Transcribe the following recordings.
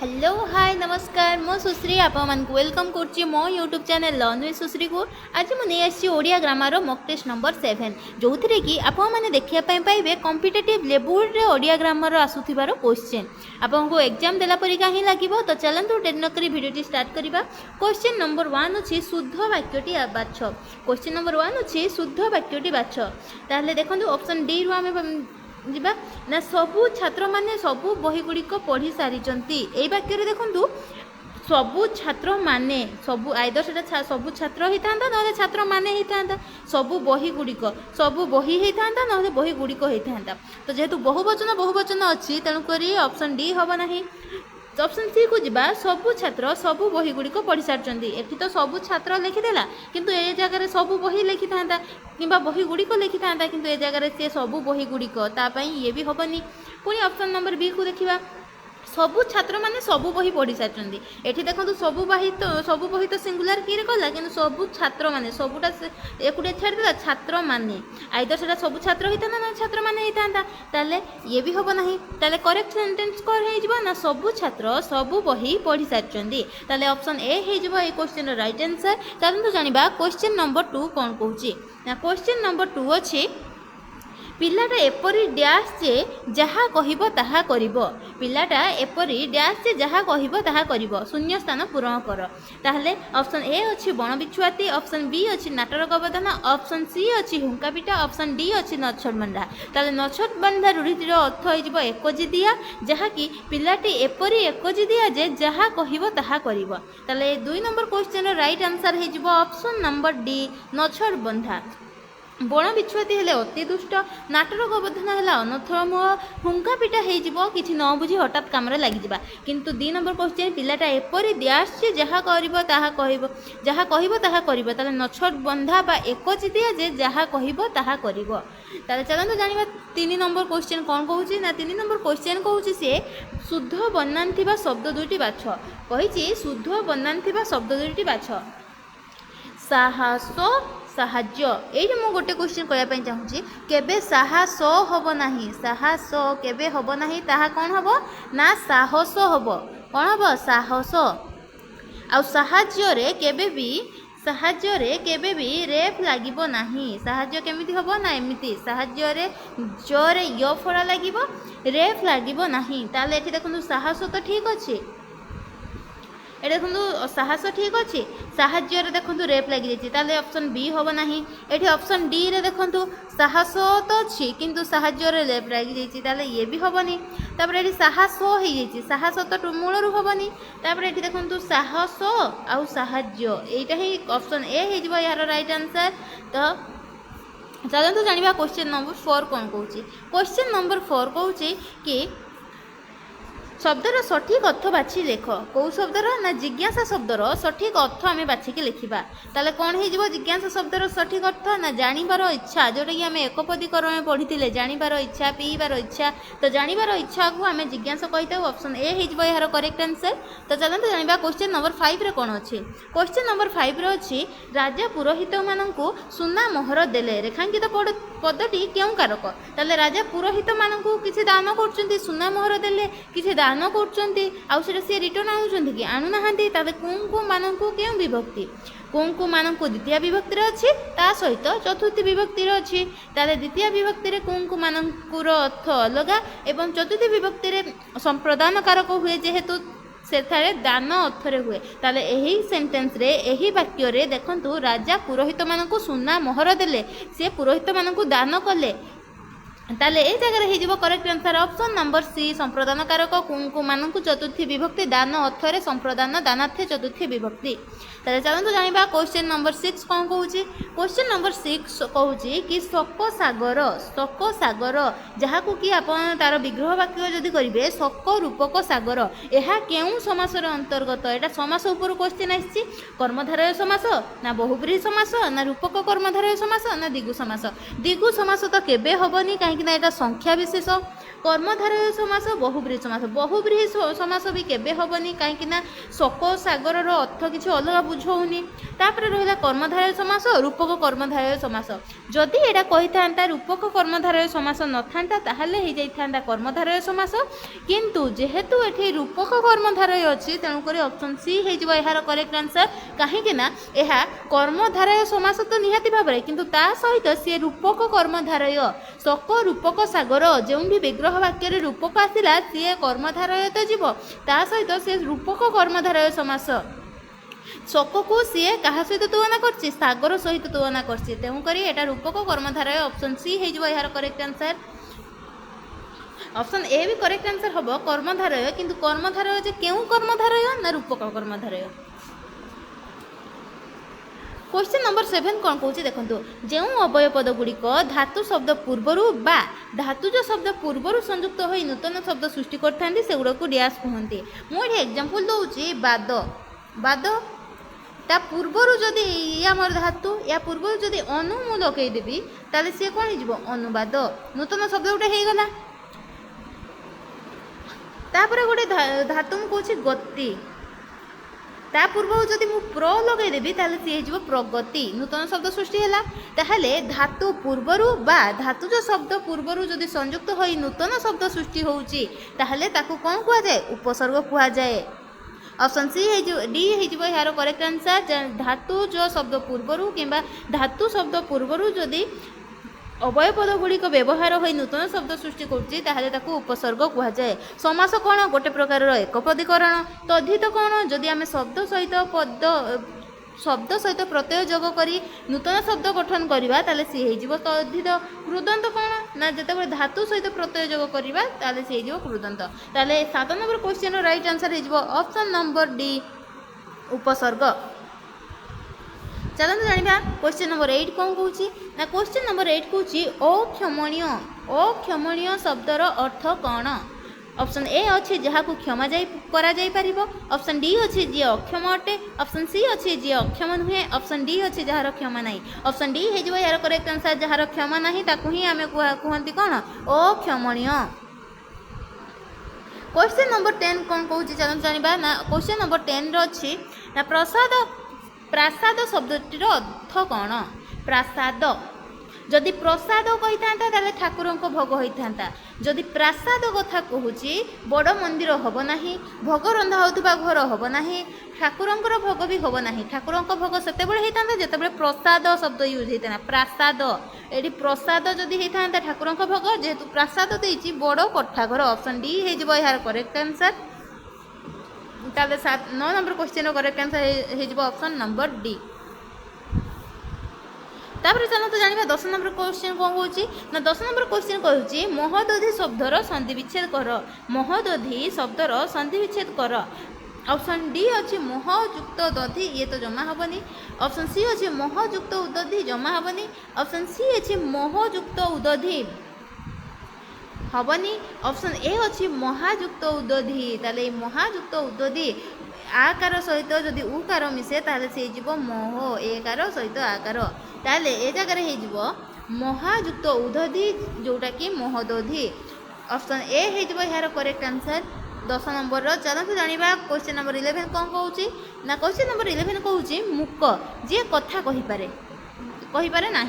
Hello hi नमस्कार मो सुश्री आपण वेलकम करुच्ची मो YouTube channel learn with Sushri को आज मुझे Odia grammar mock test number 7 जो थी कि आपने देखापी पाइबे कॉम्पिटिटिव लेवल रे ओडिया ग्रामर आसुथिबार क्वेश्चन आपको एग्जाम देला परिका ही लगे। तो चलतु डेरी नकरी भिडियोटी स्टार्ट करवा। क्वेश्चन नंबर 1 अच्छी शुद्ध वाक्यटी बाछ। क्वेश्चन नंबर 1 अच्छी शुद्ध वाक्यटी बाछ। ताहले देखंतु ऑप्शन डी रु आमे जिबा ना सबू छात्र माने सबू बही गुड़िक पढ़ी सारी यही वाक्य देखु सबू छात्र माने सबू आइदर से सबू छात्र होता ना छात्र माने होता सबू बही गुड़िक सबू बही होता ना बही गुड़िक होता। तो जेहेतु बहुवचन अच्छी तेणुक ऑप्शन डी हम ना। ऑप्शन सी को जीवा सबू छात्र सबू बही गुड़िक पढ़ी सारी एटी तो सबू छात्र लिखिदेला किंतु ए जगह सबू बही लिखि था कि बही गुड़िक लिखि था किंतु ए जगह से सबू बही गुड़िक ये भी हेनी। पुणी ऑप्शन नंबर बी को देखा सबू छात्र माने सबू बही पढ़ी सारी एटी देखो सबू बही तो सिंगुलर की कला कि सबू छात्र माने सबूटा एकुटिया छाड़देला छात्र माने आइदर से सबू छात्र होता ना छात्र माने होता ताले ये भी हम ना। करेक्ट सेंटेंस कौन हो सबू छात्र सबू बही पढ़ी सारी ताले ऑप्शन ए हो क्वेश्चन राइट आंसर। चलते जाना क्वेश्चन नंबर 2 कौन कहूँ ना। क्वेश्चन नंबर 2 अच्छी पिलाटा एपरी डैश जे जहाँ कहिबो ताहा करिबो पिलाटा एपरी डैश जे जहाँ कहिबो ताहा करिबो शून्य स्थान पूरण कर। ताहले ऑप्शन ए अच्छी बण बिछुआती ऑप्शन बी अच्छी नाटर गबदान ऑप्शन सी अच्छी हुंका पिटा ऑप्शन डी अच्छी नछट बंधा। ताहले नछट बंधा रूढ़ीर अर्थ हो एकजिदिया जहाँकि पिलाटी एपरी एकजिदिया जे जहाँ कहिबो ताहा करिबो। ताहले 2 नंबर क्वेश्चन राइट आंसर हो ऑप्शन नंबर डी नछट बंधा। बण बिछुआती हेले अति दुष्ट नाटर गबधान है अनर्थम हुंका पिटा हो कि न बुझी हठात कम लगी किंतु 2 नंबर क्वेश्चन पिलाटा एपरी द्यास जहाँ कह जहाँ कह ताले नछट बंधा बा एकजिदिया जे जहाँ कह चलते जाना 3 नंबर क्वेश्चन कौन कहूँ ना 3 नंबर क्वेश्चन कहूँ सी शुद्ध बनान थिबा शब्द दुईटी बाछ कही शुद्ध बनान थिबा शब्द दुईटी बाछ साहस साहाज्य ये मुझे गोटे क्वेश्चन करने चाहूँगी केबे साहस हम ना साहस केबे हम ना ताहा कौन हम ना साहस हम कौन हम साहस आ साहाज्य केबे भी रेफ लागिबो नाही साहाज्य केमिति हबो ना एमिति साहाज्य रे जरे य फड़ा लागिबो रेफ लागिबो नाही। ताले एठी देखंतु साहस तो ठीक अछि ये देखो साहस ठीक अच्छे साहाज्य देखो रेप लगी जाइए ऑप्शन बी हम ना। ये ऑप्शन डी रे देखो साहस तो अच्छी किंतु साहाज्य रेप लगी जाइए ये भी हेनी। तापर ये साहस हो साहस तो मूल हेनी। तापर ये देखो साहस आउ साहाज्य यहीटा ही ऑप्शन ए हो यार राइट आंसर। तो चलते जाना क्वेश्चन नंबर 4 कौन कहूँ। क्वेश्चन नंबर 4 कहूँ कि शब्दर सठिक अर्थ बाछि लेख कौ शब्दर ना जिज्ञासा शब्दर सठिक अर्थ आम बाछिकी लिखा। ताले कौन हो जिज्ञासा शब्दर सठिक अर्थ ना जानिबार इच्छा जोटा कि आम एकपदीकरण पढ़ी जानिबार इच्छा पीबार इच्छा। तो जानिबार इच्छा को आम जिज्ञासा कही ऑप्शन ए हो यार करेक्ट आंसर। तो चलते जाना क्वेश्चन नंबर 5 रे कौन अच्छी। क्वेश्चन नंबर 5 रे अच्छी राजा पुरोहित मानू सुना मोहर देले रेखांकित पदटी क्यों कारक। ताले राजा पुरोहित मानू किसी दान कर सुना मोहर देले किसी दान कर सी रिटर्न आनुंट कि आणुना कुंकु मानू क्यों विभक्ति कुंकु मानू द्वितीय विभक्ति अच्छी ता सहित चतुर्थी विभक्ति अच्छी। ताले द्वितीय विभक्ति कुंकु मानूर अर्थ अलग एवं चतुर्थी विभक्ति संप्रदान कारक हुए जेहेतु से दान अर्थरे हुए। ताले यही सेंटेंस रे यही वाक्य रे देखंतु राजा पुरोहित मानू सुना मोहर देले से पुरोहित मानू दान कले ताले ए जगह हो correct answer option number C संप्रदान कारक कुंकु मानू चतुर्थी विभक्ति दान अर्थरे संप्रदान दानार्थे चतुर्थी विभक्ति। ताले चलते जाना क्वेश्चन नंबर 6 कौन कहूँ। क्वेश्चन नंबर 6 कहूँ कि शक सागर जहाँ को कि आप तार विग्रह वाक्य जदि करेंगे शक रूपक सागर यह क्यों समासर अंतर्गत यहाँ समास उपर क्वेश्चन आसी कर्मधारय समास ना बहुब्रीहि समास ना रूपक कर्मधारय समास ना दिगु समास। दिगु समास तो केबे हेनी कहीं यहाँ संख्या विशेष कर्मधारय समास बहुब्रीहि समास बहुब्रीहि समास भी केबे हेनी कहीं शक सागर अर्थ किसी अलग बुझौनी तापर रहा कर्मधारय समास रूपक कर्मधारय समास जदि एटा कही था रूपक कर्मधारय समास न था ताहले हो जाता कर्मधारय समास किंतु जेहेतु एठी रूपक कर्मधारय अच्छी तेणुक ऑप्शन सी हो यार करेक्ट आंसर कहीं यह कर्मधारय समास तो निहाती भाव में किंतु ता सहित सी रूपक कर्मधारय शक रूपक सागर जो भी विग्रह वाक्य रूपक आसला सी कर्मधारय तो जीव ता सहित सी रूपक कर्मधारय समास शक को सी क्या सहित तुलना कर सागर सहित तुलना कर रूपक कर्मधारय ऑप्शन सी हो यार करेक्ट आंसर ऑप्शन ए भी करेक्ट आंसर हम कर्मधारय किंतु कर्मधारय जे केउ कर्मधारय ना रूपक कर्मधारय क्वेश्चन नंबर 7 कौन कौन देखो जो अवय पद गुड़िक धातु शब्द पूर्वर बा धातुज शब्द पूर्वर संयुक्त हो नूतन शब्द सृष्टि करते से गुड़ा को डैश कहते मुझे एग्जांपल दूसरी बाद बाद ता पूर्वर जदि आमर धातु या पूर्वर जदि अनु मु लगेदेवी ताले सी कौन हो अनुवाद नूतन शब्द गोटे हो गला तापर गोटे धातु मुझे गति ता पूर्व जदि मु प्र लगेदेवी ताले सी हो प्रगति नूतन शब्द सृष्टि है ताहले धातु पूर्वर बा धातुज शब्द पूर्वर जदि संयुक्त हो नूतन शब्द सृष्टि होउची ताहले ताकू कौन कह जाए उपसर्ग कह जाए ऑप्शन सी डी हो यार करेक्ट आंसर धातु जो शब्द पूर्वर कि धातु शब्द पूर्वर जदि अवय पद गुड़िक व्यवहार हो नूतन शब्द सृष्टि कर उपसर्ग कह जाए समास कौन गोटे प्रकार एकपदीकरण तद्धित कौन जदि आम शब्द सहित प्रत्यय जोग करी नूतन शब्द गठन करवा ताले सी हो तद्धित कृदंत कौन ना जिते धातु सहित प्रत्यय जोग करवा ताले सी हो कृदंत ताले 7 नंबर क्वेश्चन राइट आंसर हो ऑप्शन नंबर डी उपसर्ग चलते जाना क्वेश्चन नंबर 8 कौन कौची ना क्वेश्चन नंबर 8 कौची अक्षमणीय शब्दर अर्थ कौन ऑप्शन ए अच्छे जहाँ को क्षमा जाई ऑप्शन डी अच्छे जी अक्षम अटे ऑप्शन सी अच्छे जी अक्षम नुहे ऑप्शन डी अच्छे जार क्षमा ना ऑप्शन डी हो यार करेक्ट आंसर जार क्षमा ना ही आम कहती कौन अक्षमणीय क्वेश्चन नंबर 10 कौन कौची चलते जाना ना क्वेश्चन नंबर 10 अच्छी ना प्रासाद शब्दटीर अर्थ कौन प्रासाद जदि प्रसाद कही था ठाकुर भोग होता जदि प्रासाद कथा कहूँ बड़ मंदिर हम ना भोग रंधा होता घर हम ना ठाकुर भोग भी हम ना ठाकुर भोग से होता जिते प्रसाद शब्द यूज होता प्रासाद ये प्रसाद जदि होता ठाकुर भोग जेहेतु प्रासाद देती बड़ कोठाघर ऑप्शन डी हो यार करेक्ट आंसर ताले 9 नंबर क्वेश्चन करेक्ट आंसर हो ऑप्शन नंबर डी तापर चलते जाना 10 नंबर क्वेश्चन कौन कौची ना 10 नंबर क्वेश्चन कहूँ महदधि शब्दर संधि विच्छेद कर महदधि शब्दर संधि विच्छेद कर ऑप्शन डी अच्छे महयुक्त दधि ये तो जमा हेनी ऑप्शन सी अच्छे महयुक्त उदधि जमा हेनी ऑप्शन सी अच्छे महयुक्त उदधि हेनी ऑप्शन ए अच्छी महायुक्त उदधि ताले महायुक्त उदधि आकार सहित जदि उकार मिसे ताले से हो मोह एकार सहित आकार ताले ए जगार हो महायुक्त उदधि जोटा कि महदधि ऑप्शन ए हो यार करेक्ट आंसर 10 नंबर चलते जाना क्वेश्चन नंबर 11 कौन कौची ना क्वेश्चन नंबर 11 कौची मूक जी कथा कहीपे ना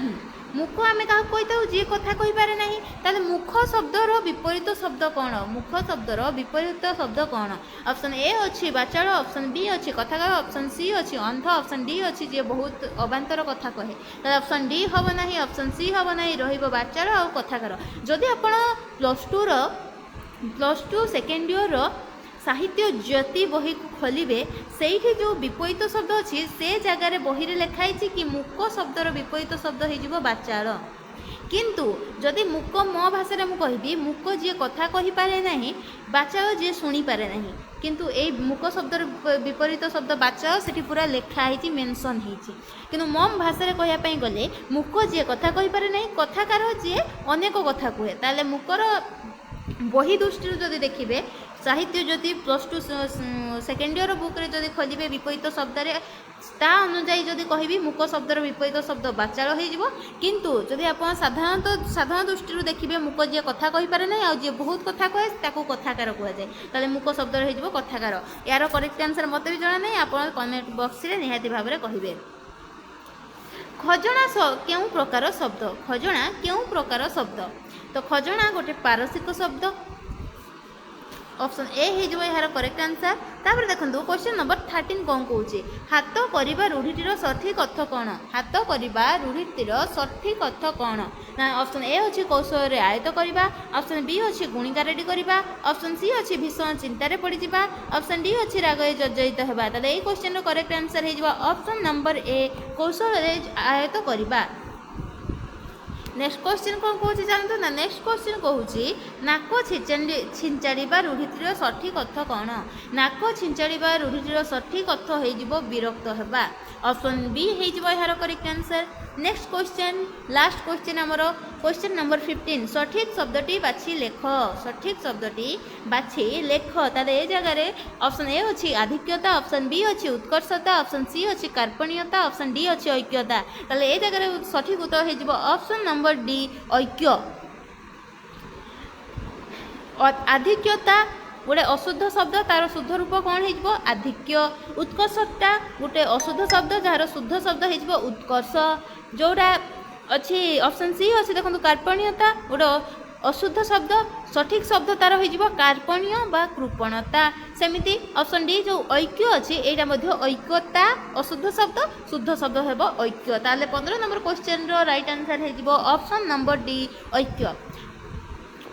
मुख आम क्या कही जी कथा कहीपे ना ताले मुख शब्दर विपरीत शब्द कौन मुख शब्दर विपरीत शब्द कौन ऑप्शन ए अच्छी बाचाल ऑप्शन बी अच्छी कथाकार ऑप्शन सी अच्छी अंध ऑप्शन डी अच्छी जी बहुत अबांतर कथा कहे ताले ऑप्शन डी हम ना ऑप्शन सी हम ना रचाल आ कथाकार जदि आप प्लस टू सेकेंड इयर साहित्य ज्योति बही को खोलिबे से जो विपरीत शब्द अच्छी से जगार बही लिखाई कि मुक शब्दर विपरीत शब्द हो बाचाल किंतु जदि मुक मो भाषा मु कहि मुक जी कथा कही पारे नहीं बाचाल जी शुणी पारे नहीं किंतु ए मुक शब्दर विपरीत शब्द बाचाल से पूरा लिखाई मेंशन होती किंतु मम भाषा कहवाई गले मुक जी कथा कही पारे नहीं कथाकार जी अनेक कथा कहे ताले मुकर बही दृष्टि जदि देखिए साहित्य जदि +2 सेकेंड इयर बुक रे जदि खोलिबे विपरीत शब्द रे ता अनुजाई जदि कहबी मुक शब्दर विपरीत शब्द बाचाल हो किंतु जदि आप साधारण दृष्टि देखिए मुक जी कथा कही पारे ना आ जी बहुत कथा कहे ताकू कथाकार कहुए ताले मुक शब्द हो कथाकार यार करेक्ट आंसर मत भी जना नहीं आप कमेंट बॉक्स रे निहाती भाव में कहे खजणा केउं प्रकार शब्द खजणा केउं प्रकार शब्द तो खजणा गोटे पारसिक शब्द ऑप्शन ए हो यार करेक्ट आंसर तापर देखो क्वेश्चन नंबर 13 कौन कौचे हाथ करवा रूढ़ीटीर सठिक अर्थ कौन हाथ करवा रूढ़ीटीर सठिक अर्थ कौन ना ऑप्शन ए अच्छी कौशल आयत्त करवा ऑप्शन बी अच्छी गुणिका रेडी करवा ऑप्शन सी अच्छी भीषण चिंतार पड़ जा ऑप्शन डी अच्छी राग जर्जरित होगा ताले ये क्वेश्चन करेक्ट आंसर हो ऑप्शन नंबर ए कौशल आयत्त करवा नेक्स्ट क्वेश्चन कौन कौन जानते ना नेक्स्ट क्वेश्चन कहूँ नाक छिंचाड़ा रूढ़ीटीर सठिक अर्थ कौन नाक छिंचाड़ा रूढ़ीटीर सठिक अर्थ हो विरक्त होगा ऑप्शन बी हो यार correct answer next question last question आमर क्वेश्चन नंबर 15 सठिक शब्दटी बाछि लेख सठिक शब्दटी बाछि लेख ताले ए जगह ऑप्शन ए अच्छी आधिक्यता ऑप्शन बी अच्छी उत्कर्षता ऑप्शन सी अच्छी कार्पण्यता ऑप्शन डी अच्छी ऐक्यता ताले ए जगह सठिक उत्तर हो ऑप्शन नंबर डी ऐक्य आधिक्यता गोटे अशुद्ध शब्द तार शुद्ध रूप कौन हो आधिक्य उत्कर्षटा गोटे अशुद्ध शब्द जार शुद्ध शब्द हो उत्कर्ष जोड़ा अच्छी ऑप्शन सी अच्छी देखो कार्पण्यता गोटे अशुद्ध शब्द सठिक शब्द तार हो कार्पण्य बा कृपणता सेमिति ऑप्शन डी जो ऐक्य अच्छी यहाँ ऐक्यता अशुद्ध शब्द शुद्ध शब्द हो ऐक्य ताले 15 नंबर क्वेश्चन राइट आंसर हो ऑप्शन नंबर डी ऐक्य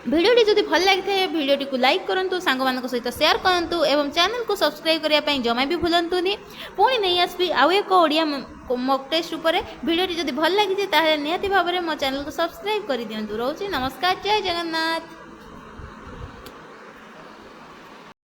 भिडियोटी जदि भल लगी है भिडियोटी को लाइक करूँ सांग मान सहित शेयर करूँ एवं चैनल को सब्सक्राइब करने जमा भी भूलुनी पुणी नहीं आसबि आउ एक ओडिया मॉक टेस्ट उपर भिडियोटी जदि भल लगी निहाती भाव में मो चैनल को सब्सक्राइब कर दिंतु रोची नमस्कार जय जगन्नाथ।